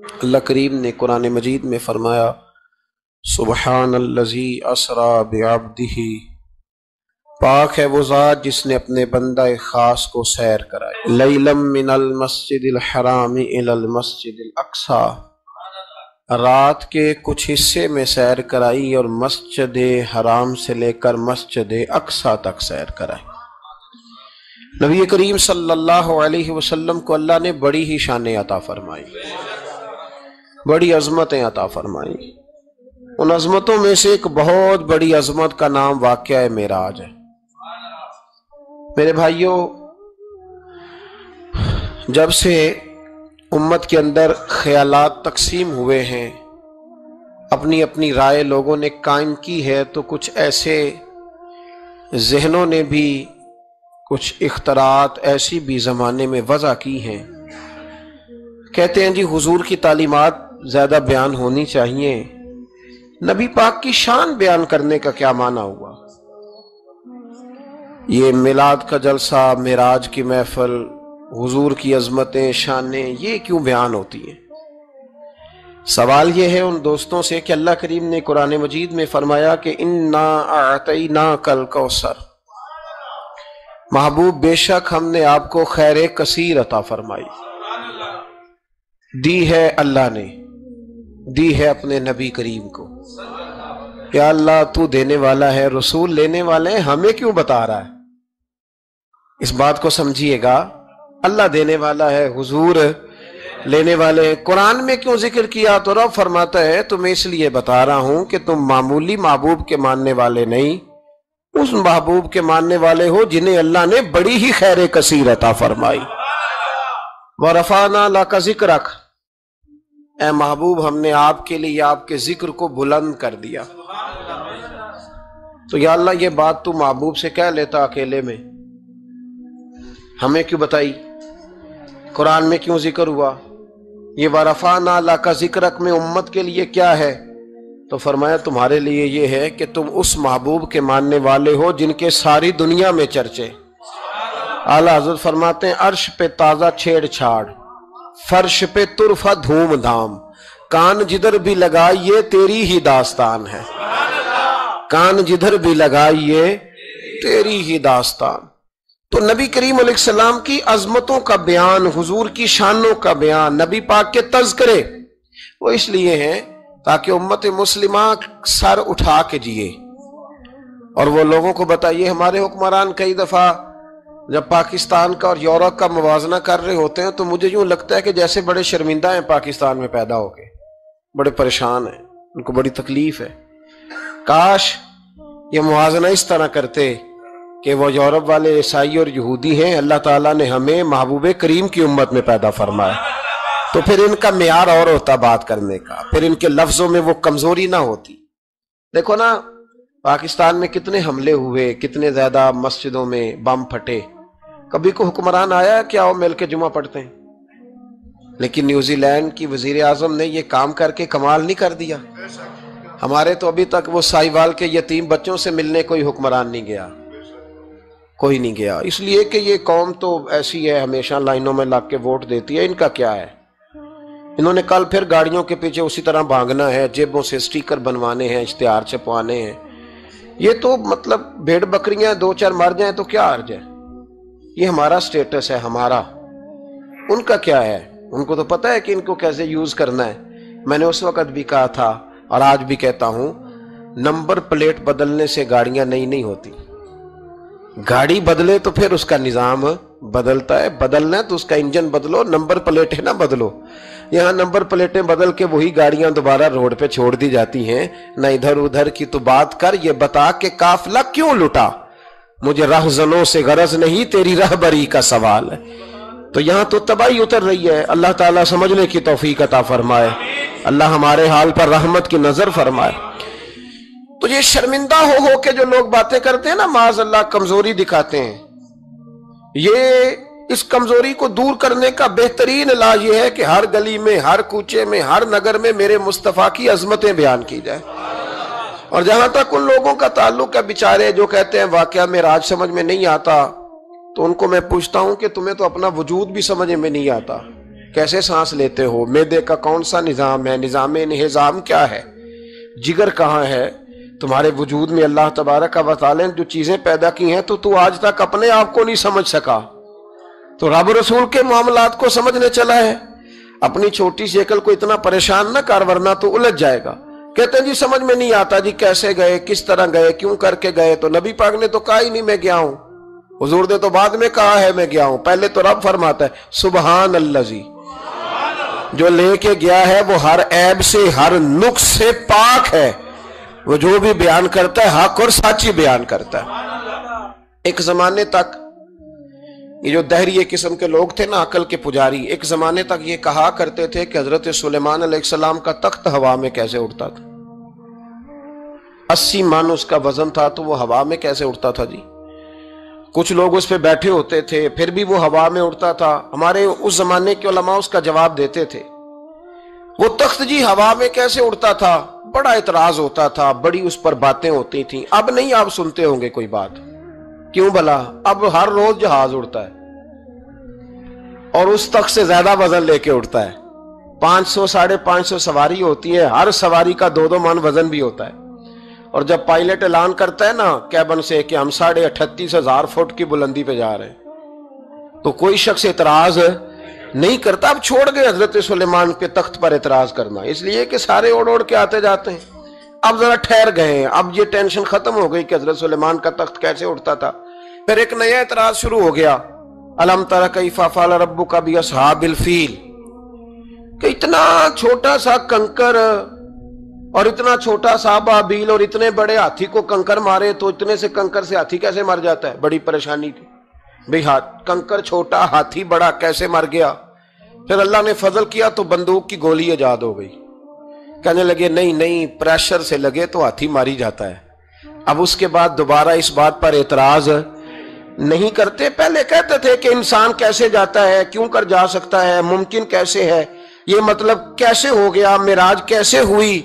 اللہ کریم نے قرآن مجید میں فرمایا سبحان الذی اسری بعبدہ، پاک ہے وہ ذات جس نے اپنے بندہ خاص کو سیر کرائی، لیلا من المسجد الحرام الی المسجد الاقصی، رات کے کچھ حصے میں سیر کرائی اور مسجد حرام سے لے کر مسجد اقصی تک سیر کرائی۔ نبی کریم صلی اللہ علیہ وسلم کو اللہ نے بڑی ہی شانیں عطا فرمائی، بڑی عظمتیں عطا فرمائی۔ ان عظمتوں میں سے ایک بہت بڑی عظمت کا نام واقعہ معراج ہے۔ میرے بھائیوں، جب سے امت کے اندر خیالات تقسیم ہوئے ہیں، اپنی اپنی رائے لوگوں نے قائم کی ہے، تو کچھ ایسے ذہنوں نے بھی کچھ اختراعات ایسی بھی زمانے میں وضع کی ہیں، کہتے ہیں جی حضور کی تعلیمات زیادہ بیان ہونی چاہیے، نبی پاک کی شان بیان کرنے کا کیا معنی ہوا؟ یہ میلاد کا جلسہ، معراج کی محفل، حضور کی عظمتیں، شانیں، یہ کیوں بیان ہوتی ہیں؟ سوال یہ ہے ان دوستوں سے کہ اللہ کریم نے قرآن مجید میں فرمایا کہ انا اعطیناک الکوثر، محبوب بے شک ہم نے آپ کو خیر کثیر عطا فرمائی، دی ہے اللہ نے، دی ہے اپنے نبی کریم کو۔ یا اللہ تو دینے والا ہے، رسول لینے والے ہیں، ہمیں کیوں بتا رہا ہے؟ اس بات کو سمجھیے گا، اللہ دینے والا ہے، حضور لینے والے ہیں، قرآن میں کیوں ذکر کیا؟ تو رب فرماتا ہے تمہیں اس لیے بتا رہا ہوں کہ تم معمولی محبوب کے ماننے والے نہیں، اس محبوب کے ماننے والے ہو جنہیں اللہ نے بڑی ہی خیر کثیر عطا فرمائی۔ وَرَفَعْنَا لَكَ ذِكْرَكَ، اے محبوب ہم نے آپ کے لیے آپ کے ذکر کو بلند کر دیا۔ تو یا اللہ یہ بات تو محبوب سے کہہ لیتا اکیلے میں، ہمیں کیوں بتائی؟ قرآن میں کیوں ذکر ہوا؟ یہ وَرَفَعْنَا لَكَ ذِكْرَكَ میں امت کے لیے کیا ہے؟ تو فرمایا تمہارے لیے یہ ہے کہ تم اس محبوب کے ماننے والے ہو جن کے ساری دنیا میں چرچے۔ اعلیٰ حضرت فرماتے ہیں عرش پہ تازہ چھیڑ چھاڑ، فرش پہ طرفہ دھوم دھام، کان جدھر بھی لگائیے تیری ہی داستان ہے، کان جدھر بھی لگائیے تیری ہی داستان۔ تو نبی کریم علیہ السلام کی عظمتوں کا بیان، حضور کی شانوں کا بیان، نبی پاک کے تذکرے، وہ اس لیے ہیں تاکہ امت مسلمہ سر اٹھا کے جیے اور وہ لوگوں کو بتائیے۔ ہمارے حکمران کئی دفعہ جب پاکستان کا اور یورپ کا موازنہ کر رہے ہوتے ہیں تو مجھے یوں لگتا ہے کہ جیسے بڑے شرمندہ ہیں پاکستان میں پیدا ہو کے، بڑے پریشان ہیں، ان کو بڑی تکلیف ہے۔ کاش یہ موازنہ اس طرح کرتے کہ وہ یورپ والے عیسائی اور یہودی ہیں، اللہ تعالیٰ نے ہمیں محبوب کریم کی امت میں پیدا فرمایا، تو پھر ان کا معیار اور ہوتا بات کرنے کا، پھر ان کے لفظوں میں وہ کمزوری نہ ہوتی۔ دیکھو نا پاکستان میں کتنے حملے ہوئے، کتنے زیادہ مسجدوں میں بم پھٹے، کبھی کو حکمران آیا کہ آؤ مل کے جمعہ پڑھتے ہیں؟ لیکن نیوزی لینڈ کی وزیر اعظم نے یہ کام کر کے کمال نہیں کر دیا؟ ہمارے تو ابھی تک وہ سائیوال کے یتیم بچوں سے ملنے کوئی حکمران نہیں گیا، کوئی نہیں گیا، اس لیے کہ یہ قوم تو ایسی ہے، ہمیشہ لائنوں میں لگ کے ووٹ دیتی ہے، ان کا کیا ہے؟ انہوں نے کل پھر گاڑیوں کے پیچھے اسی طرح بھاگنا ہے، جیبوں سے سٹیکر بنوانے ہیں، اشتہار چھپوانے ہیں۔ یہ تو مطلب بھیڑ بکریاں دو چار مر جائیں تو کیا حرج ہے؟ یہ ہمارا سٹیٹس ہے، ہمارا، ان کا کیا ہے؟ ان کو تو پتہ ہے کہ ان کو کیسے یوز کرنا ہے۔ میں نے اس وقت بھی کہا تھا اور آج بھی کہتا ہوں، نمبر پلیٹ بدلنے سے گاڑیاں نئی نہیں ہوتی، گاڑی بدلے تو پھر اس کا نظام بدلتا ہے، بدلنا ہے تو اس کا انجن بدلو، نمبر پلیٹیں نہ بدلو۔ یہاں نمبر پلیٹیں بدل کے وہی گاڑیاں دوبارہ روڈ پہ چھوڑ دی جاتی ہیں۔ نہ ادھر ادھر کی تو بات کر، یہ بتا کہ قافلہ کیوں لٹا؟ مجھے رہزنوں سے غرض نہیں، تیری رہبری کا سوال ہے۔ تو یہاں تو تباہی اتر رہی ہے، اللہ تعالیٰ سمجھنے کی توفیق عطا فرمائے، اللہ ہمارے حال پر رحمت کی نظر فرمائے۔ تو یہ شرمندہ ہو کے جو لوگ باتیں کرتے ہیں نا، معاذ اللہ کمزوری دکھاتے ہیں، یہ اس کمزوری کو دور کرنے کا بہترین علاج یہ ہے کہ ہر گلی میں، ہر کوچے میں، ہر نگر میں میرے مصطفیٰ کی عظمتیں بیان کی جائیں۔ اور جہاں تک ان لوگوں کا تعلق ہے بیچارے جو کہتے ہیں واقعہ معراج سمجھ میں نہیں آتا، تو ان کو میں پوچھتا ہوں کہ تمہیں تو اپنا وجود بھی سمجھ میں نہیں آتا، کیسے سانس لیتے ہو؟ معدے کا کون سا نظام ہے؟ نظام انہضام کیا ہے؟ جگر کہاں ہے؟ تمہارے وجود میں اللہ تبارک و تعالی نے جو چیزیں پیدا کی ہیں تو آج تک اپنے آپ کو نہیں سمجھ سکا، تو رب رسول کے معاملات کو سمجھنے چلا ہے۔ اپنی چھوٹی سی عقل کو اتنا پریشان نہ کر ورنہ تو الجھ جائے گا۔ کہتے ہیں جی سمجھ میں نہیں آتا جی کیسے گئے، کس طرح گئے، کیوں کر کے گئے؟ تو نبی پاک نے تو کہا ہی نہیں میں گیا ہوں، حضور نے تو بعد میں کہا ہے میں گیا ہوں، پہلے تو رب فرماتا ہے سبحان الذی، جو لے کے گیا ہے وہ ہر عیب سے ہر نقص سے پاک ہے، وہ جو بھی بیان کرتا ہے حق اور سچی بیان کرتا ہے۔ ایک زمانے تک یہ جو دہریے قسم کے لوگ تھے نا، عقل کے پجاری، ایک زمانے تک یہ کہا کرتے تھے کہ حضرت سلیمان علیہ السلام کا تخت ہوا میں کیسے اڑتا تھا؟ 80 من اس کا وزن تھا تو وہ ہوا میں کیسے اڑتا تھا جی؟ کچھ لوگ اس پہ بیٹھے ہوتے تھے پھر بھی وہ ہوا میں اڑتا تھا۔ ہمارے اس زمانے کے علماء اس کا جواب دیتے تھے وہ تخت جی ہوا میں کیسے اڑتا تھا؟ بڑا اعتراض ہوتا تھا، بڑی اس پر باتیں ہوتی تھیں۔ اب نہیں آپ سنتے ہوں گے کوئی بات، کیوں بھلا؟ اب ہر روز جہاز اڑتا ہے اور اس تخت سے زیادہ وزن لے کے اڑتا ہے۔ 500 550 سواری ہوتی ہے، ہر سواری کا 2 من وزن بھی ہوتا ہے، اور جب پائلٹ اعلان کرتا ہے نا کیبن سے کہ ہم 38,500 فٹ کی بلندی پہ جا رہے ہیں تو کوئی شخص اعتراض نہیں کرتا۔ اب چھوڑ گئے حضرت سلیمان کے تخت پر اعتراض کرنا، اس لیے کہ سارے اوڑ کے آتے جاتے ہیں۔ اب ذرا ٹھہر گئے ہیں، اب یہ ٹینشن ختم ہو گئی کہ حضرت سلیمان کا تخت کیسے اڑتا تھا۔ پھر ایک نیا اعتراض شروع ہو گیا، الم تر کیف فعل ربک باصحاب الفیل، کہ اتنا چھوٹا سا کنکر اور اتنا چھوٹا سا بابیل اور اتنے بڑے ہاتھی کو کنکر مارے تو اتنے سے کنکر سے ہاتھی کیسے مر جاتا ہے؟ بڑی پریشانی تھی بھئی، کنکر چھوٹا ہاتھی بڑا کیسے مر گیا؟ پھر اللہ نے فضل کیا تو بندوق کی گولی ایجاد ہو گئی، کہنے لگے نہیں پریشر سے لگے تو ہاتھی ماری جاتا ہے۔ اب اس کے بعد دوبارہ اس بات پر اعتراض نہیں کرتے۔ پہلے کہتے تھے کہ انسان کیسے جاتا ہے، کیوں کر جا سکتا ہے، ممکن کیسے ہے، یہ مطلب کیسے ہو گیا، معراج کیسے ہوئی؟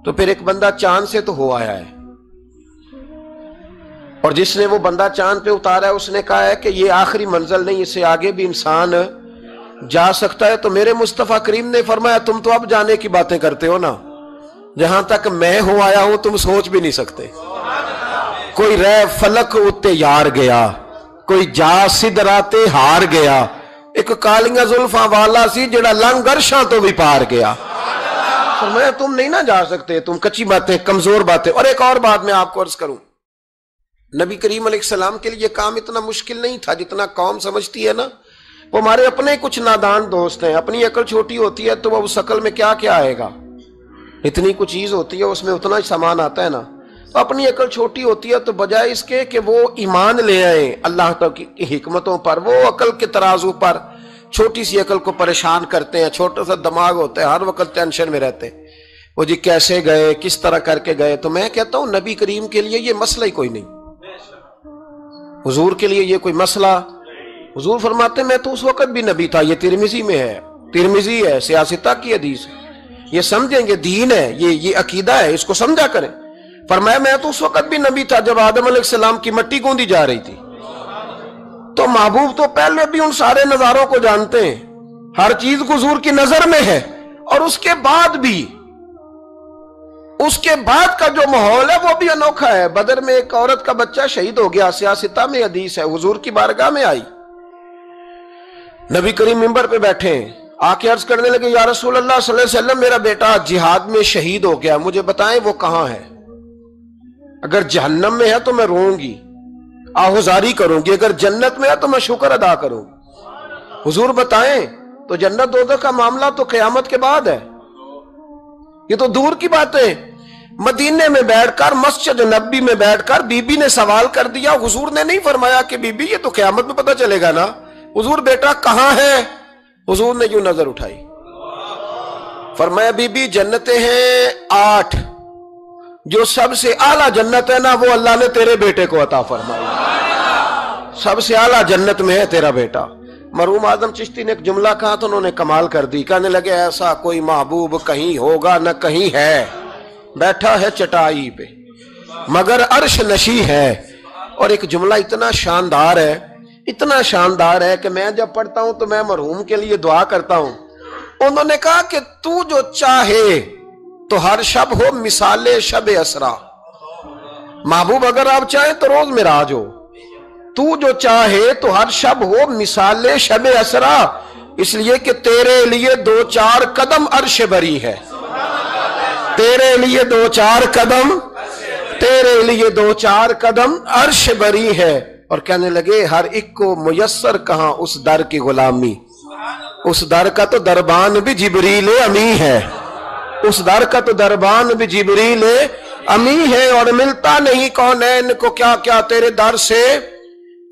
تو پھر ایک بندہ چاند سے تو ہو آیا ہے، اور جس نے وہ بندہ چاند پہ اتارا ہے اس نے کہا ہے کہ یہ آخری منزل نہیں، اس سے آگے بھی انسان جا سکتا ہے۔ تو میرے مصطفیٰ کریم نے فرمایا تم تو اب جانے کی باتیں کرتے ہو نا، جہاں تک میں ہوں آیا ہوں تم سوچ بھی نہیں سکتے۔ کوئی رہ فلک اتے یار گیا، کوئی جا سدراتے ہار گیا، ایک کالیاں زلفاں والا سی جڑا لنگ عرشاں تو بھی پار گیا۔ فرمایا تم نہیں نہ جا سکتے، تم کچی باتیں، کمزور باتیں۔ اور ایک اور بات میں آپ کو عرض کروں، نبی کریم علیہ السلام کے لیے کام اتنا مشکل نہیں تھا جتنا قوم سمجھتی ہے نا۔ وہ ہمارے اپنے کچھ نادان دوست ہیں، اپنی عقل چھوٹی ہوتی ہے تو وہ اس عقل میں کیا کیا آئے گا، اتنی کچھ چیز ہوتی ہے اس میں اتنا ہی سامان آتا ہے نا۔ تو اپنی عقل چھوٹی ہوتی ہے تو بجائے اس کے کہ وہ ایمان لے آئیں اللہ کی حکمتوں پر، وہ عقل کے ترازو پر چھوٹی سی عقل کو پریشان کرتے ہیں۔ چھوٹا سا دماغ ہوتا ہے، ہر وقت ٹینشن میں رہتے ہیں، وہ جی کیسے گئے، کس طرح کر کے گئے۔ تو میں کہتا ہوں نبی کریم کے لیے یہ مسئلہ ہی کوئی نہیں، حضور کے لیے یہ کوئی مسئلہ۔ حضور فرماتے ہیں میں تو اس وقت بھی نبی تھا، یہ ترمذی میں ہے، ترمذی ہے، سیاستہ کی حدیث ہے، یہ سمجھیں گے دین ہے، یہ عقیدہ ہے، اس کو سمجھا کریں۔ فرمایا میں تو اس وقت بھی نبی تھا جب آدم علیہ السلام کی مٹی گوندی جا رہی تھی، تو محبوب تو پہلے بھی ان سارے نظاروں کو جانتے ہیں، ہر چیز حضور کی نظر میں ہے، اور اس کے بعد بھی اس کے بعد کا جو ماحول ہے وہ بھی انوکھا ہے۔ بدر میں ایک عورت کا بچہ شہید ہو گیا، سیاستہ میں حدیث ہے، حضور کی بارگاہ میں آئی، نبی کریم منبر پہ بیٹھے ہیں، آ کے عرض کرنے لگے یا رسول اللہ صلی اللہ علیہ وسلم میرا بیٹا جہاد میں شہید ہو گیا، مجھے بتائیں وہ کہاں ہے، اگر جہنم میں ہے تو میں روؤں گی، آہوزاری کروں گی، اگر جنت میں ہے تو میں شکر ادا کروں گی۔ حضور بتائیں، تو جنت دوزخ کا معاملہ تو قیامت کے بعد ہے، یہ تو دور کی باتیں۔ مدینے میں بیٹھ کر مسجد نبی میں بیٹھ کر بی بی نے سوال کر دیا، حضور نے نہیں فرمایا کہ بی بی یہ تو قیامت میں پتہ چلے گا نا، حضور بیٹا کہاں ہے؟ حضور نے یوں نظر اٹھائی، فرمایا بی بی جنتیں ہیں 8، جو سب سے اعلیٰ جنت ہے نا وہ اللہ نے تیرے بیٹے کو عطا فرمائی، سب سے اعلیٰ جنت میں ہے تیرا بیٹا۔ مرحوم اعظم چشتی نے ایک جملہ کہا تو انہوں نے کمال کر دی، کہنے لگے ایسا کوئی محبوب کہیں ہوگا نہ کہیں ہے، بیٹھا ہے چٹائی پہ مگر عرش نشی ہے۔ اور ایک جملہ اتنا شاندار ہے اتنا شاندار ہے کہ میں جب پڑھتا ہوں تو میں مرحوم کے لیے دعا کرتا ہوں. انہوں نے کہا کہ تو جو چاہے تو ہر شب ہو مثال شب اسرا. محبوب اگر آپ چاہیں تو روز معراج ہو. تو جو چاہے تو ہر شب ہو مثال شب اسرا، اس لیے کہ تیرے لیے 2-4 قدم عرش بری ہے. تیرے لیے 2-4 قدم، تیرے لیے 2-4 قدم عرش بری ہے. اور کہنے لگے ہر ایک کو میسر کہاں اس در کی غلامی. اس در کا تو دربان بھی جبریل امی ہے. اس در کا تو دربان بھی جبریل امی ہے. اور ملتا نہیں کونین کو کیا کیا تیرے در سے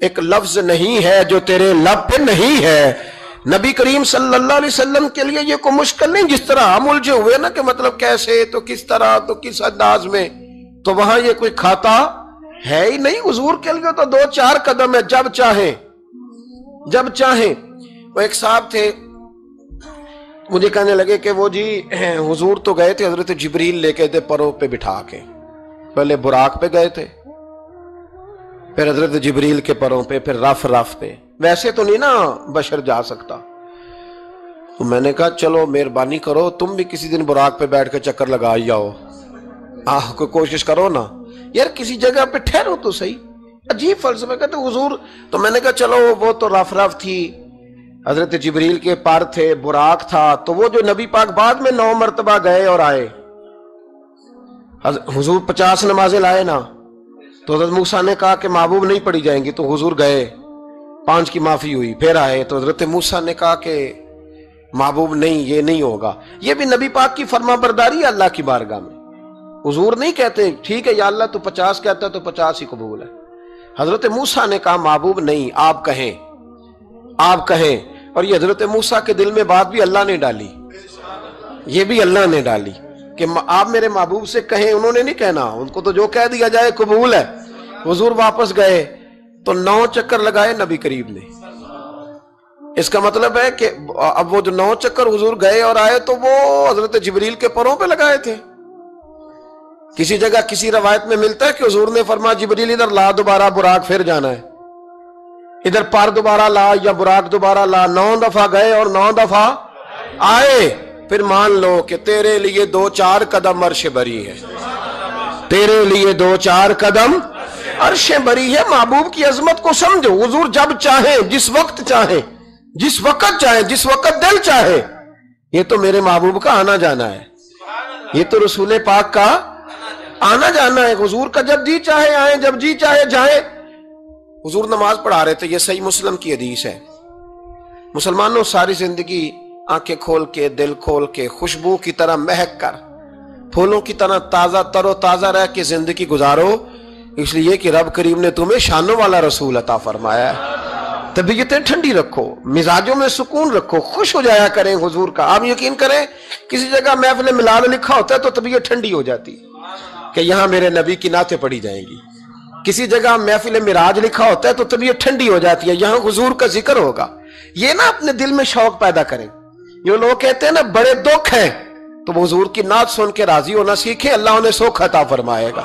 ایک لفظ نہیں ہے جو تیرے لب پہ نہیں ہے. نبی کریم صلی اللہ علیہ وسلم کے لیے یہ کوئی مشکل نہیں. جس طرح ہم الجھے ہوئے نا کہ مطلب کیسے تو کس طرح تو کس انداز میں، تو وہاں یہ کوئی کھاتا ہے ہی نہیں. حضور کے لیے تو 2-4 قدم ہے، جب چاہیں جب چاہیں. وہ ایک صاحب تھے، مجھے کہنے لگے کہ وہ جی حضور تو گئے تھے حضرت جبریل لے کے تھے پروں پہ بٹھا کے. پہلے براق پہ گئے تھے، پھر حضرت جبریل کے پروں پہ، پھر رف پہ. ویسے تو نہیں نا بشر جا سکتا. تو میں نے کہا چلو مہربانی کرو تم بھی کسی دن براق پہ بیٹھ کے چکر لگا جاؤ. کوئی کوشش کرو نا یار، کسی جگہ پہ ٹھہرو تو صحیح. عجیب فلسفہ. کہتے حضور، تو میں نے کہا چلو وہ تو رف تھی، حضرت جبریل کے پر تھے، براق تھا. تو وہ جو نبی پاک بعد میں 9 مرتبہ گئے اور آئے، حضور 50 نمازیں لائے نا، تو حضرت موسیٰ نے کہا کہ محبوب نہیں پڑھی جائیں گی، تو حضور گئے، 5 کی معافی ہوئی. پھر آئے تو حضرت موسیٰ نے کہا کہ محبوب نہیں، یہ نہیں ہوگا. یہ بھی نبی پاک کی فرما برداری ہے اللہ کی بارگاہ میں. حضور نہیں کہتے ٹھیک ہے یا اللہ تو 50 کہتا ہے تو 50 ہی قبول ہے. حضرت موسیٰ نے کہا محبوب نہیں، آپ کہیں، آپ کہیں. اور یہ حضرت موسیٰ کے دل میں بات بھی اللہ نے ڈالی، یہ بھی اللہ نے ڈالی کہ آپ میرے محبوب سے کہیں. انہوں نے نہیں کہنا، ان کو تو جو کہہ دیا جائے قبول ہے. حضور واپس گئے تو 9 چکر لگائے نبی کریم نے. اس کا مطلب ہے کہ اب وہ جو 9 چکر حضور گئے اور آئے تو وہ حضرت جبریل کے پروں پہ لگائے تھے. کسی جگہ کسی روایت میں ملتا ہے کہ حضور نے فرمایا جبریل ادھر لا دوبارہ براق، پھر جانا ہے. ادھر پر دوبارہ لا یا براق دوبارہ لا. 9 دفعہ گئے اور 9 دفعہ آئے. پھر مان لو کہ تیرے لیے 2-4 قدم عرش بری ہے. تیرے لیے 2-4 قدم عرش بری ہے. محبوب کی عظمت کو سمجھو. حضور جب چاہیں، جس وقت چاہیں، جس وقت چاہیں، جس وقت دل چاہے. یہ تو میرے محبوب کا آنا جانا ہے، یہ تو رسول پاک کا آنا جانا ہے. حضور کا جب جی چاہے آئیں، جب جی چاہے جائیں. حضور نماز پڑھا رہے تھے، یہ صحیح مسلم کی حدیث ہے. مسلمانوں ساری زندگی آنکھیں کھول کے، دل کھول کے، خوشبو کی طرح مہک کر، پھولوں کی طرح تازہ تر و تازہ رہ کے زندگی گزارو، اس لیے کہ رب کریم نے تمہیں شانوں والا رسول عطا فرمایا ہے. طبیعتیں ٹھنڈی رکھو، مزاجوں میں سکون رکھو، خوش ہو جایا کریں حضور کا. آپ یقین کریں کسی جگہ محفل میلاد لکھا ہوتا ہے تو طبیعت ٹھنڈی ہو جاتی کہ یہاں میرے نبی کی نعتیں پڑھی جائیں گی. کسی جگہ محفل معراج لکھا ہوتا ہے تو طبیعت ٹھنڈی ہو جاتی ہے، یہاں حضور کا ذکر ہوگا. یہ نا اپنے دل میں شوق پیدا کریں. جو لوگ کہتے ہیں نا بڑے دکھ ہیں، تو وہ حضور کی نعت سن کے راضی ہونا سیکھیں، اللہ انہیں سکھ عطا فرمائے گا.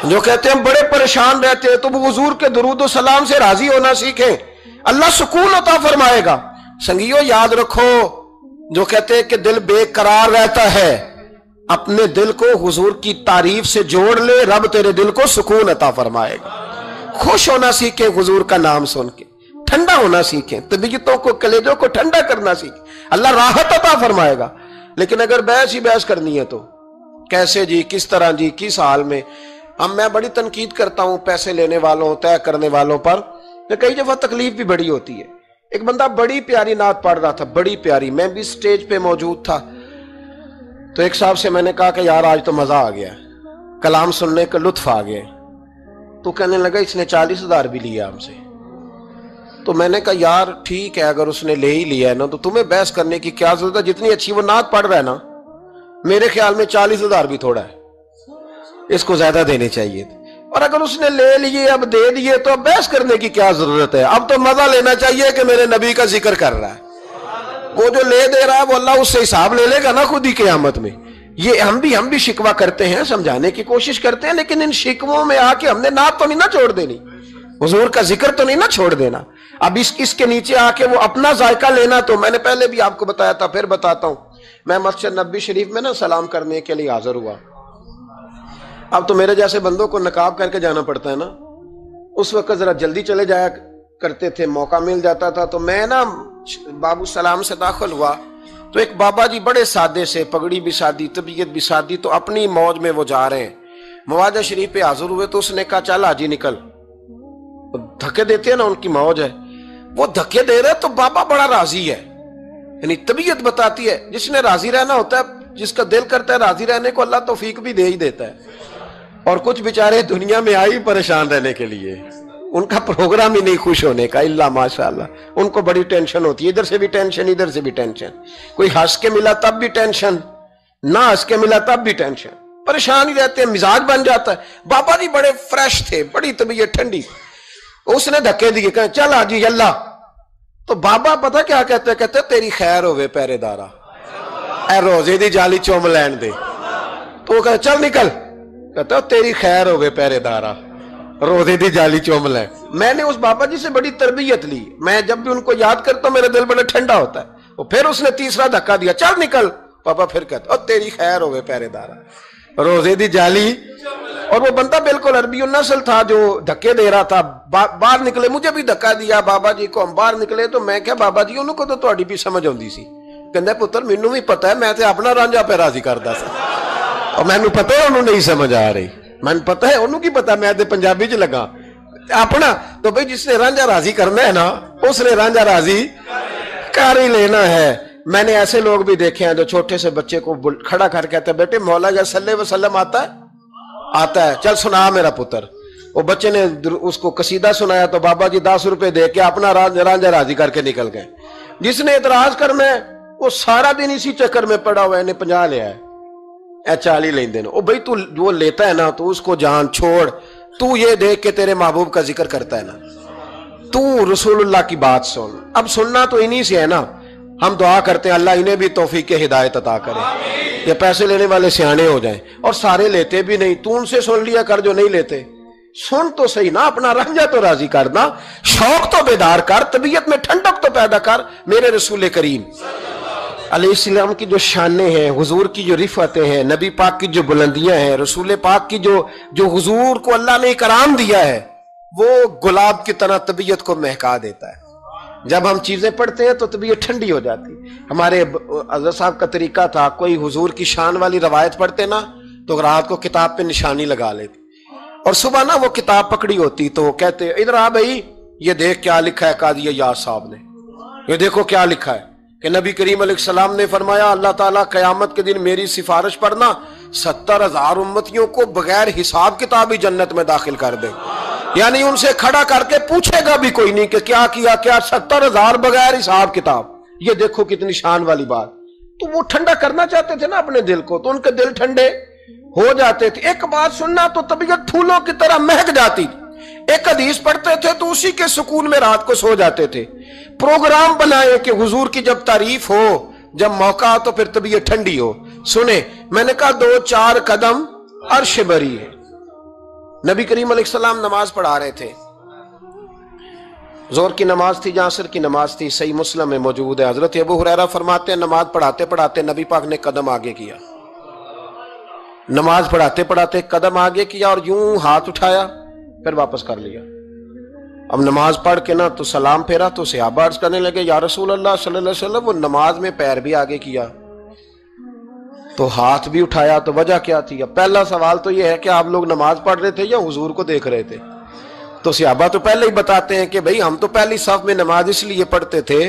جو کہتے ہیں بڑے پریشان رہتے ہیں، تو وہ حضور کے درود و سلام سے راضی ہونا سیکھیں، اللہ سکون عطا فرمائے گا. سنگیو یاد رکھو، جو کہتے ہیں کہ دل بے قرار رہتا ہے، اپنے دل کو حضور کی تعریف سے جوڑ لے، رب تیرے دل کو سکون عطا فرمائے گا. خوش ہونا سیکھیں حضور کا نام سن کے، ٹھنڈا ہونا سیکھیں، طبیعتوں کو، کلیجوں کو ٹھنڈا کرنا سیکھیں، اللہ راحت عطا فرمائے گا. لیکن اگر بحث ہی بحث کرنی ہے تو کیسے جی، کس طرح جی، کس حال میں. میں بڑی تنقید کرتا ہوں پیسے لینے والوں، طے کرنے والوں پر، کئی دفعہ تکلیف بھی بڑی ہوتی ہے. ایک بندہ بڑی پیاری نعت پڑھ رہا تھا، بڑی پیاری، میں بھی سٹیج پہ موجود تھا. تو ایک صاحب سے میں نے کہا کہ یار آج تو مزہ آ گیا، کلام سننے کا لطف آ گیا. تو کہنے لگا اس نے 40,000 بھی لیا ہم سے. تو میں نے کہا یار ٹھیک ہے، اگر اس نے لے ہی لیا ہے نا تو تمہیں بحث کرنے کی کیا ضرورت ہے. جتنی اچھی وہ نعت پڑھ رہا ہے نا، میرے خیال میں 40,000 بھی تھوڑا ہے، اس کو زیادہ دینے چاہیے تھے. اور اگر اس نے لے لیے، اب دے دیے، تو اب بحث کرنے کی کیا ضرورت ہے. اب تو مزہ لینا چاہیے کہ میرے نبی کا ذکر کر رہا ہے. وہ جو لے دے رہا ہے وہ اللہ اس سے حساب لے لے گا نا خود ہی قیامت میں. یہ ہم بھی شکوہ کرتے ہیں، سمجھانے کی کوشش کرتے ہیں، لیکن ان شکووں میں آ کے ہم نے نعت تو نہیں نہ چھوڑ دینی، حضور کا ذکر تو نہیں نہ چھوڑ دینا. اب اس کے نیچے آ کے وہ اپنا ذائقہ لینا، تو میں نے پہلے بھی آپ کو بتایا تھا، پھر بتاتا ہوں. میں مسجد نبوی شریف میں نا سلام کرنے کے لیے حاضر ہوا. اب تو میرے جیسے بندوں کو نقاب کر کے جانا پڑتا ہے نا. اس وقت ذرا جلدی چلے جایا کرتے تھے، موقع مل جاتا تھا. تو میں نا بابو سلام سے داخل ہوا تو ایک بابا جی بڑے سادے سے، پگڑی بھی سادی، طبیعت بھی سادی، تو اپنی موج میں وہ جا رہے ہیں. مواجہ شریف پہ حاضر ہوئے تو اس نے کہا چل حاجی نکل. دھکے دیتے ہیں نا، ان کی موج ہے، وہ دھکے دے رہے. تو بابا بڑا راضی ہے، یعنی طبیعت بتاتی ہے جس نے راضی رہنا ہوتا ہے، جس کا دل کرتا ہے راضی رہنے کو، اللہ توفیق بھی دے ہی دیتا ہے. اور کچھ بیچارے دنیا میں آئی پریشان رہنے کے لیے، ان کا پروگرام ہی نہیں خوش ہونے کا، اللہ ماشاءاللہ. ان کو بڑی ٹینشن ہوتی ہے، ادھر سے بھی ٹینشن، ادھر سے بھی ٹینشن. کوئی ہنس کے ملا تب بھی ٹینشن، نہ ہنس کے ملا تب بھی ٹینشن، پریشان ہی رہتے ہیں، مزاج بن جاتا ہے. بابا جی بڑے فریش تھے، بڑی طبیعت ٹھنڈی. اس نے دھکے دیے، کہ چل حاجی اللہ. تو بابا پتہ کیا کہتے تیری خیر ہوئے پہرے دارا، اے روزے دی جالی چوم لین دے. تو وہ کہتے چل نکل. کہتا تیری خیر ہوئے پہرے دارا، روزے دی جالی چوم لین. میں نے اس بابا جی سے بڑی تربیت لی. میں جب بھی ان کو یاد کرتا ہوں میرا دل بڑا ٹھنڈا ہوتا ہے. وہ پھر اس نے تیسرا دھکا دیا، چل نکل. پاپا پھر کہتا تیری خیر ہوئے پہرے دارا، روزے دی جالی. اور وہ بندہ بالکل عربی النسل تھا جو دھکے دے رہا تھا. باہر نکلے، مجھے بھی دھکا دیا بابا جی کو. ہم باہر نکلے تو میں کہا بابا جی انہوں کو تو تہاڈی بھی سمجھ آندی سی. کہندا پتر مینوں بھی پتہ ہے، میں تے اپنا رانجھا پہ راضی کردا سا، اور مینوں پتہ ہے انہوں نہیں سمجھ آ رہی. مینوں پتہ ہے انہوں کی پتہ، میں تے پنجابی چ لگا اپنا. تو بھئی جس نے رانجھا راضی کرنا ہے نا، اس نے رانجھا راضی کر ہی لینا ہے. میں نے ایسے لوگ بھی دیکھے ہیں جو چھوٹے سے بچے کو کھڑا کر کہتے ہیں بیٹے مولا یا صلی اللہ علیہ وسلم آتا ہے، چل سنا میرا پتر. وہ بچے نے اس کو قصیدہ سنایا تو بابا جی 10 روپے دے کے اپنا رانجھا راضی کر کے نکل گئے. جس نے اعتراض کرنا ہے وہ سارا دن اسی چکر میں پڑا ہوا ہے، 50 لیا ہے، 40 لیندے نا. او بھائی تو وہ لیتا ہے نا تو اس کو جان چھوڑ. تو یہ دیکھ کے تیرے محبوب کا ذکر کرتا ہے نا، تو رسول اللہ کی بات سن. اب سننا تو انہی سے ہے نا. ہم دعا کرتے ہیں اللہ انہیں بھی توفیق ہدایت عطا کرے، یہ پیسے لینے والے سیانے ہو جائیں. اور سارے لیتے بھی نہیں، تو ان سے سن لیا کر جو نہیں لیتے. سن تو صحیح نا، اپنا رنجا تو راضی کرنا، شوق تو بیدار کر، طبیعت میں ٹھنڈک تو پیدا کر. میرے رسول کریم علیہ السلام کی جو شانیں ہیں، حضور کی جو رفعتیں ہیں، نبی پاک کی جو بلندیاں ہیں، رسول پاک کی جو حضور کو اللہ نے اکرام دیا ہے، وہ گلاب کی طرح طبیعت کو مہکا دیتا ہے. جب ہم چیزیں پڑھتے ہیں تو طبیعت ٹھنڈی ہو جاتی. ہمارے حضرت صاحب کا طریقہ تھا، کوئی حضور کی شان والی روایت پڑھتے نا تو رات کو کتاب پہ نشانی لگا لیتے، اور صبح نا وہ کتاب پکڑی ہوتی تو کہتے ادھر آ بھائی یہ دیکھ کیا لکھا ہے قاضی یار صاحب نے، یہ دیکھو کیا لکھا ہے کہ نبی کریم علیہ السلام نے فرمایا اللہ تعالیٰ قیامت کے دن میری سفارش پڑھنا 70,000 امتیوں کو بغیر حساب کتاب ہی جنت میں داخل کر دے. یعنی ان سے کھڑا کر کے پوچھے گا بھی کوئی نہیں کہ کیا کیا، کیا 70,000 بغیر حساب کتاب. یہ دیکھو کتنی شان والی بات. تو وہ ٹھنڈا کرنا چاہتے تھے نا اپنے دل کو، تو ان کے دل ٹھنڈے ہو جاتے تھے. ایک بات سننا تو طبیعت پھولوں کی طرح مہک جاتی. ایک حدیث پڑھتے تھے تو اسی کے سکون میں رات کو سو جاتے تھے. پروگرام بنائے کہ حضور کی جب تعریف ہو، جب موقع ہو تو پھر طبیعت ٹھنڈی ہو. سنیں میں نے کہا 2-4 قدم عرش بری ہے. نبی کریم علیہ السلام نماز پڑھا رہے تھے، ظہر کی نماز تھی یا عصر کی نماز تھی، صحیح مسلم میں موجود ہے. حضرت ابو ہریرہ فرماتے ہیں نماز پڑھاتے پڑھاتے نبی پاک نے قدم آگے کیا. نماز پڑھاتے پڑھاتے قدم آگے کیا اور یوں ہاتھ اٹھایا پھر واپس کر لیا. اب نماز پڑھ کے نا تو سلام پھیرا تو صحابہ عرض کرنے لگے یا رسول اللہ صلی اللہ علیہ وسلم وہ نماز میں پیر بھی آگے کیا تو ہاتھ بھی اٹھایا، تو وجہ کیا تھی؟ اب پہلا سوال تو یہ ہے کہ آپ لوگ نماز پڑھ رہے تھے یا حضور کو دیکھ رہے تھے؟ تو صحابہ تو پہلے ہی بتاتے ہیں کہ بھئی ہم تو پہلی صف میں نماز اس لیے پڑھتے تھے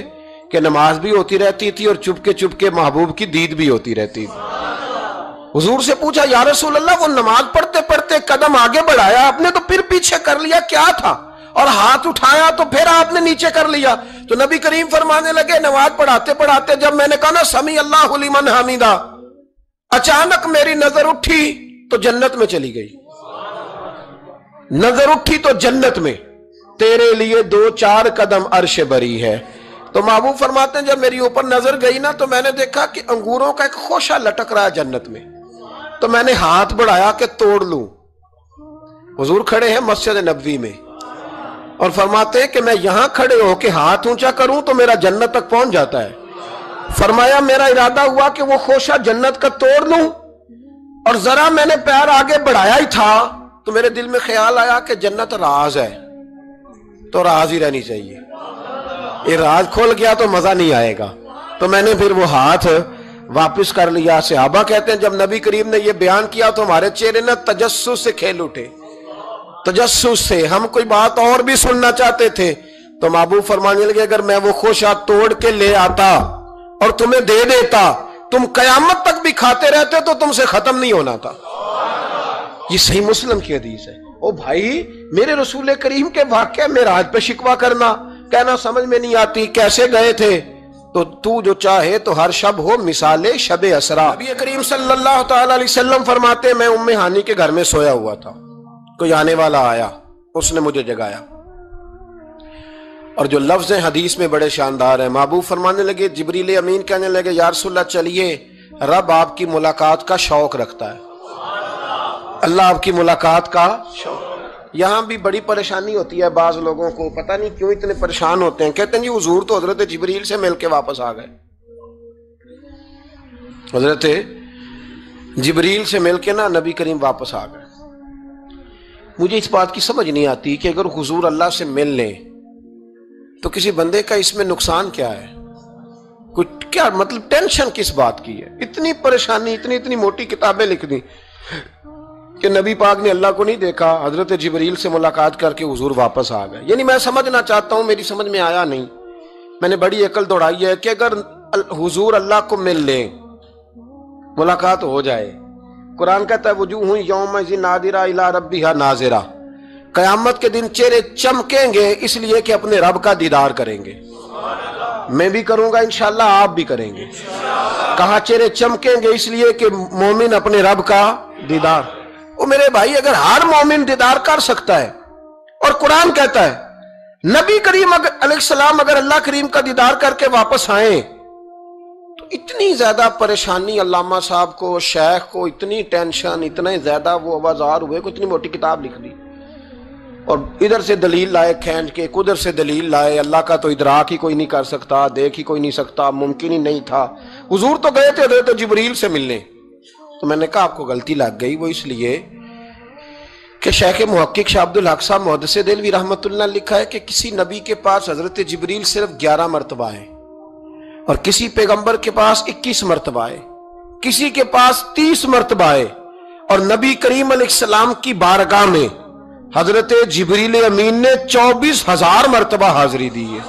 کہ نماز بھی ہوتی رہتی تھی اور چپ کے محبوب کی دید بھی ہوتی رہتی تھی. حضور سے پوچھا یا رسول اللہ وہ نماز پڑھتے پڑھتے قدم آگے بڑھایا آپ نے تو پھر پیچھے کر لیا، کیا تھا؟ اور ہاتھ اٹھایا تو پھر آپ نے نیچے کر لیا. تو نبی کریم فرمانے لگے نماز پڑھاتے پڑھاتے جب میں نے کہا نا سمی اللہ لمن حمیدہ، اچانک میری نظر اٹھی تو جنت میں چلی گئی. نظر اٹھی تو جنت میں، تیرے لیے 2-4 قدم عرش بری ہے. تو محبوب فرماتے ہیں جب میری اوپر نظر گئی نا تو میں نے دیکھا کہ انگوروں کا ایک خوشہ لٹک رہا ہے جنت میں. تو میں نے ہاتھ بڑھایا کہ توڑ لوں. حضور کھڑے ہیں مسجد نبوی میں، اور فرماتے ہیں کہ میں یہاں کھڑے ہو کے ہاتھ اونچا کروں تو میرا جنت تک پہنچ جاتا ہے. فرمایا میرا ارادہ ہوا کہ وہ خوشہ جنت کا توڑ لوں، اور ذرا میں نے پیر آگے بڑھایا ہی تھا تو میرے دل میں خیال آیا کہ جنت راز ہے، تو راز ہی رہنی چاہیے. یہ راز کھول گیا تو مزہ نہیں آئے گا. تو میں نے پھر وہ ہاتھ واپس کر لیا. صحابہ کہتے ہیں جب نبی کریم نے یہ بیان کیا تو ہمارے چہرے نے تجسس سے کھیل اٹھے. تجسس سے ہم کوئی بات اور بھی سننا چاہتے تھے تو محبوب فرمانے لگے اگر میں وہ خوشہ توڑ کے لے آتا اور تمہیں دے دیتا، تم قیامت تک بھی کھاتے رہتے تو تم سے ختم نہیں ہونا تھا. یہ صحیح مسلم کی حدیث ہے. او بھائی، میرے رسول کریم کے واقعہ معراج پہ شکوہ کرنا، کہنا سمجھ میں نہیں آتی کیسے گئے تھے. تو جو چاہے تو ہر شب ہو مثال شب اسرا. نبی کریم صلی اللہ تعالی علیہ وسلم فرماتے میں ام ہانی کے گھر میں سویا ہوا تھا، کوئی آنے والا آیا، اس نے مجھے جگایا. اور جو لفظ حدیث میں بڑے شاندار ہیں. محبوب فرمانے لگے، جبریل امین کہنے لگے یا رسول اللہ چلیے، رب آپ کی ملاقات کا شوق رکھتا ہے. اللہ آپ کی ملاقات کا شوق. یہاں بھی بڑی پریشانی ہوتی ہے بعض لوگوں کو، پتہ نہیں کیوں اتنے پریشان ہوتے ہیں. کہتے ہیں جی حضور تو حضرت جبریل سے مل کے واپس آ گئے. حضرت جبریل سے مل کے نا نبی کریم واپس آ گئے. مجھے اس بات کی سمجھ نہیں آتی کہ اگر حضور اللہ سے مل لیں تو کسی بندے کا اس میں نقصان کیا ہے؟ کیا مطلب ٹینشن کس بات کی ہے؟ اتنی پریشانی، اتنی موٹی کتابیں لکھ دی کہ نبی پاک نے اللہ کو نہیں دیکھا، حضرت جبریل سے ملاقات کر کے حضور واپس آ گئے. یعنی میں سمجھنا چاہتا ہوں، میری سمجھ میں آیا نہیں. میں نے بڑی عقل دوڑائی ہے کہ اگر حضور اللہ کو مل لیں، ملاقات ہو جائے، قرآن کہتا ہے وجوہ یومئذ ناظرہ الی ربہا ناظرہ، قیامت کے دن چہرے چمکیں گے اس لیے کہ اپنے رب کا دیدار کریں گے. میں بھی کروں گا انشاءاللہ، آپ بھی کریں گے. کہاں چہرے چمکیں گے؟ اس لیے کہ مومن اپنے رب کا دیدار. وہ میرے بھائی اگر ہر مومن دیدار کر سکتا ہے، اور قرآن کہتا ہے نبی کریم علیہ السلام اگر اللہ کریم کا دیدار کر کے واپس آئیں تو اتنی زیادہ پریشانی علامہ صاحب کو، شیخ کو اتنی ٹینشن، اتنے زیادہ وہ آوازار ہوئے کہ اتنی موٹی کتاب لکھ دی، اور ادھر سے دلیل لائے کھینچ کے، ادھر سے دلیل لائے. اللہ کا تو ادراک ہی کوئی نہیں کر سکتا، دیکھ ہی کوئی نہیں سکتا، ممکن ہی نہیں تھا. حضور تو گئے تھے حضرت جبریل سے ملنے. تو میں نے کہا آپ کو غلطی لگ گئی. وہ اس لیے کہ شیخ محقق شاہ عبد الحق صاحب محدث دہلوی رحمۃ اللہ لکھا ہے کہ کسی نبی کے پاس حضرت جبریل صرف 11 مرتبہ ہے، اور کسی پیغمبر کے پاس 21 مرتبہ ہے، کسی کے پاس 30 مرتبہ ہے. اور نبی کریم علیہ السلام کی بارگاہ میں حضرت جبریل امین نے 24,000 مرتبہ حاضری دی ہے.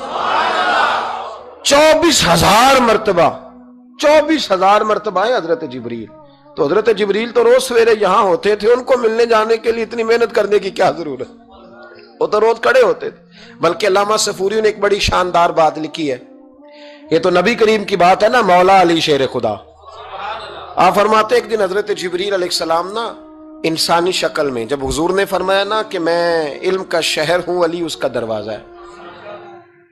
24,000 مرتبہ، 24,000 مرتبہ ہے حضرت جبریل. تو حضرت جبریل تو روز سویرے یہاں ہوتے تھے، ان کو ملنے جانے کے لیے اتنی محنت کرنے کی کیا ضرورت؟ وہ تو روز کھڑے ہوتے تھے. بلکہ علامہ صفوری نے ایک بڑی شاندار بات لکھی ہے، یہ تو نبی کریم کی بات ہے نا، مولا علی شیر خدا. آپ فرماتے ایک دن حضرت جبریل علیہ السلام نا انسانی شکل میں، جب حضور نے فرمایا نا کہ میں علم کا شہر ہوں، علی اس کا دروازہ ہے،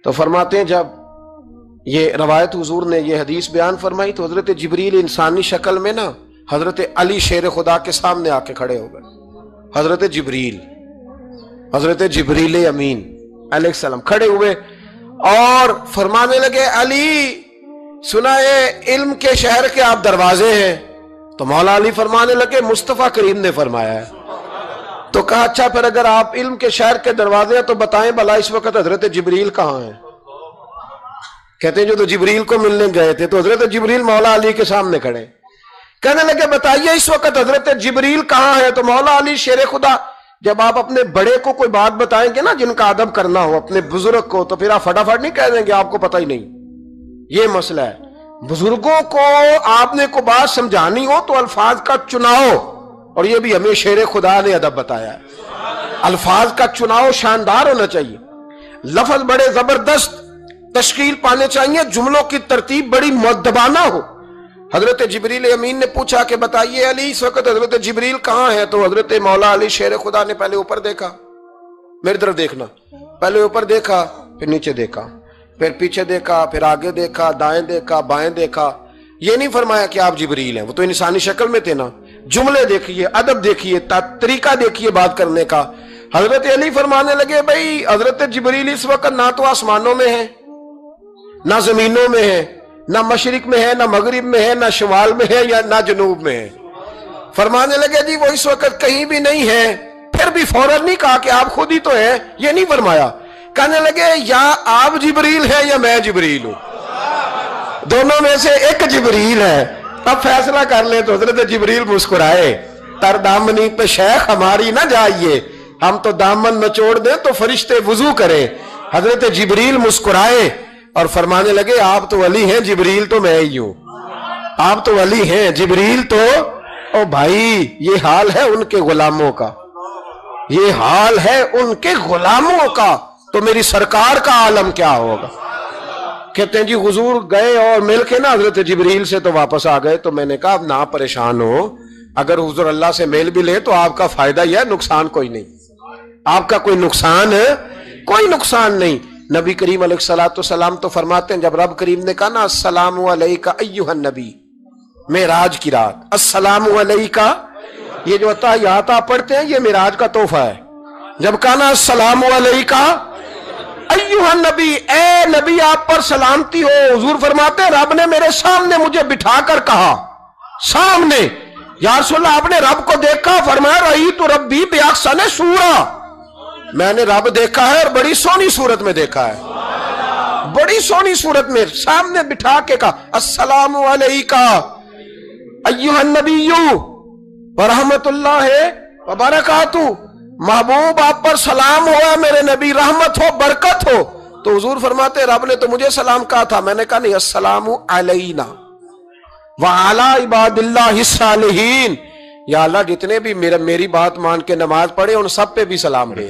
تو فرماتے ہیں جب یہ روایت حضور نے یہ حدیث بیان فرمائی تو حضرت جبریل انسانی شکل میں نا حضرت علی شیر خدا کے سامنے آ کے کھڑے ہو گئے. حضرت جبریل امین علیہ السلام کھڑے ہوئے اور فرمانے لگے علی سنا ہے علم کے شہر کے آپ دروازے ہیں. تو مولا علی فرمانے لگے مصطفیٰ کریم نے فرمایا ہے. تو کہا اچھا پھر اگر آپ علم کے شہر کے دروازے ہیں تو بتائیں بھلا اس وقت حضرت جبریل کہاں ہیں؟ کہتے ہیں جو تو جبریل کو ملنے گئے تھے تو حضرت جبریل مولا علی کے سامنے کھڑے. کہنے لگے بتائیے اس وقت حضرت جبریل کہاں ہے؟ تو مولا علی شیر خدا، جب آپ اپنے بڑے کو کوئی بات بتائیں گے نا جن کا ادب کرنا ہو اپنے بزرگ کو، تو پھر آپ فٹافٹ نہیں کہہ دیں گے آپ کو پتہ ہی نہیں. یہ مسئلہ ہے. بزرگوں کو آپ نے کو بات سمجھانی ہو تو الفاظ کا چناؤ، اور یہ بھی ہمیں شیر خدا نے ادب بتایا ہے. الفاظ کا چناؤ شاندار ہونا چاہیے، لفظ بڑے زبردست تشکیل پانے چاہیے، جملوں کی ترتیب بڑی مؤدبانہ ہو. حضرت جبریل امین نے پوچھا کہ بتائیے علی اس وقت حضرت جبریل کہاں ہے؟ تو حضرت مولا علی شیر خدا نے پہلے اوپر دیکھا، میری طرف دیکھنا، پہلے اوپر دیکھا، پھر نیچے دیکھا، پھر پیچھے دیکھا، پھر آگے دیکھا، دائیں دیکھا، بائیں دیکھا. یہ نہیں فرمایا کہ آپ جبریل ہیں، وہ تو انسانی شکل میں تھے نا. جملے دیکھیے، ادب دیکھیے، طریقہ دیکھیے بات کرنے کا. حضرت علی فرمانے لگے بھائی حضرت جبریل اس وقت نہ تو آسمانوں میں ہے نہ زمینوں میں ہے نہ مشرق میں ہے نہ مغرب میں ہے نہ شمال میں ہے یا نہ جنوب میں ہے. فرمانے لگے جی وہ اس وقت کہیں بھی نہیں ہے. پھر بھی فوراً نہیں کہا کہ آپ خود ہی تو ہیں, یہ نہیں فرمایا. کہنے لگے یا آپ جبریل ہے یا میں جبریل ہوں, دونوں میں سے ایک جبریل ہے, اب فیصلہ کر لیں. تو حضرت جبریل مسکرائے, تر دامنی پہ شیخ ہماری نہ جائیے, ہم تو دامن نچوڑ دیں تو فرشتے وضو کریں. حضرت جبریل مسکرائے اور فرمانے لگے آپ تو ولی ہیں, جبریل تو میں ہی ہوں. آپ تو ولی ہیں, جبریل تو او بھائی یہ حال ہے ان کے غلاموں کا, یہ حال ہے ان کے غلاموں کا, تو میری سرکار کا عالم کیا ہوگا. کہتے ہیں جی حضور گئے اور مل کے نا حضرت جبریل سے تو واپس آ گئے. تو میں نے کہا اب نہ پریشان ہو, اگر حضور اللہ سے میل بھی لے تو آپ کا فائدہ یہ ہے, نقصان کوئی نہیں, آپ کا کوئی نقصان نہیں. نبی کریم علیہ الصلوۃ والسلام تو فرماتے ہیں جب رب کریم نے کہا نا السلام علیکہ ایھا النبی, معراج کی رات, السلام علیکہ, یہ جو تحیات آپ پڑھتے ہیں یہ معراج کا تحفہ ہے. جب کہا نا السلام علیکہ ایھا النبی, اے نبی آپ پر سلامتی ہو. حضور فرماتے ہیں رب نے میرے سامنے مجھے بٹھا کر کہا, سامنے, یا رسول اللہ آپ نے رب کو دیکھا؟ فرمایا رأیت ربی بأحسن صورۃ, میں نے رب دیکھا ہے اور بڑی سونی صورت میں دیکھا ہے, بڑی سونی صورت میں سامنے بٹھا کے کہا السلام علیکہ ایھا النبی ورحمۃ اللہ وبرکاتہ, محبوب آپ پر سلام ہوا میرے نبی, رحمت ہو برکت ہو. تو حضور فرماتے رب نے تو مجھے سلام کہا تھا. میں نے کہا نہیں, السلام علینا وعلی عباد اللہ الصالحین, یا اللہ جتنے بھی میری بات مان کے نماز پڑھے ان سب پہ بھی سلام دے.